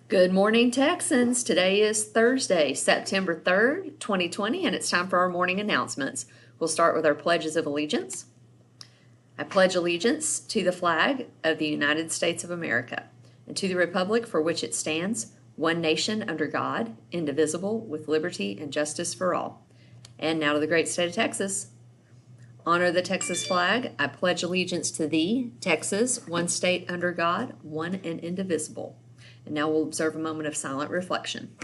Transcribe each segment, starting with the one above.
Good morning, Texans. Today is Thursday, September 3rd, 2020, and it's time for our morning announcements. We'll start with our pledges of allegiance. I pledge allegiance to the flag of the United States of America and to the republic for which it stands, one nation under God, indivisible, with liberty and justice for all. And now to the great state of Texas. Honor the Texas flag. I pledge allegiance to thee, Texas, one state under God, one and indivisible. And now we'll observe a moment of silent reflection.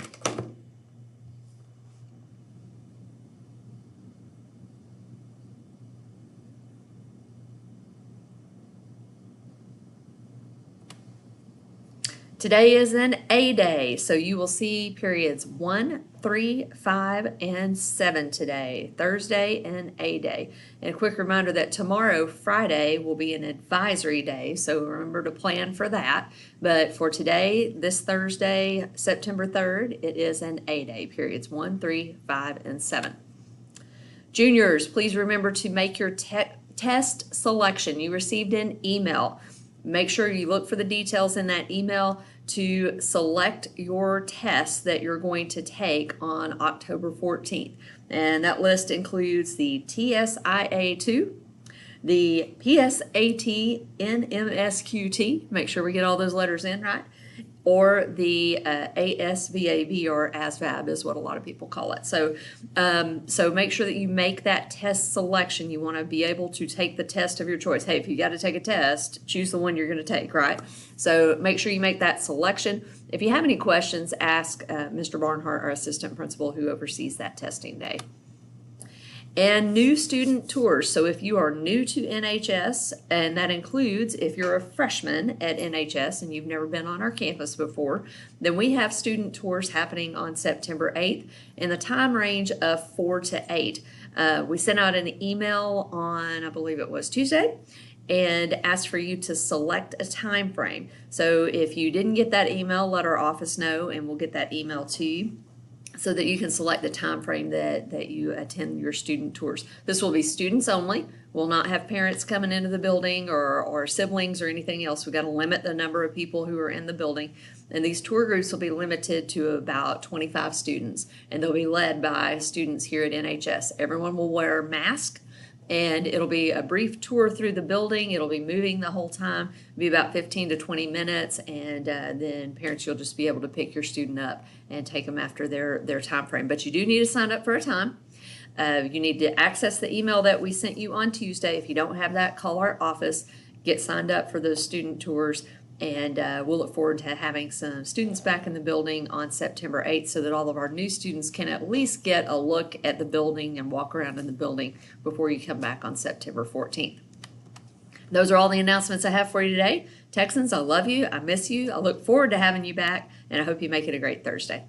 Today is an A day, so you will see periods 1, 3, 5, and 7 today. Thursday and A day. And a quick reminder that tomorrow, Friday, will be an advisory day, so remember to plan for that. But for today, this Thursday, September 3rd, it is an A day, periods 1, 3, 5, and 7. Juniors, please remember to make your test selection. You received an email. Make sure you look for the details in that email to select your test that you're going to take on October 14th. And that list includes the TSIA2, the PSAT, NMSQT, make sure we get all those letters in right, or the ASVAB, or ASVAB is what a lot of people call it. So make sure that you make that test selection. You want to be able to take the test of your choice. Hey, if you got to take a test, choose the one you're going to take, right? So make sure you make that selection. If you have any questions, ask Mr. Barnhart, our assistant principal, who oversees that testing day. And new student tours. So if you are new to NHS, and that includes if you're a freshman at NHS and you've never been on our campus before, then we have student tours happening on September 8th in the time range of 4 to 8. We sent out an email on, I believe it was Tuesday, and asked for you to select a time frame. So if you didn't get that email, let our office know and we'll get that email to you, so that you can select the time frame that you attend your student tours. This will be students only. We'll not have parents coming into the building or siblings or anything else. We've got to limit the number of people who are in the building. And these tour groups will be limited to about 25 students, and they'll be led by students here at NHS. Everyone will wear a mask, and it'll be a brief tour through the building. It'll be moving the whole time. It'll be about 15 to 20 minutes, and then parents, you'll just be able to pick your student up and take them after their time frame. But you do need to sign up for a time. You need to access the email that we sent you on Tuesday. If you don't have that, call our office, get signed up for those student tours, and we'll look forward to having some students back in the building on September 8th so that all of our new students can at least get a look at the building and walk around in the building before you come back on September 14th. Those are all the announcements I have for you today. Texans, I love you. I miss you. I look forward to having you back, and I hope you make it a great Thursday.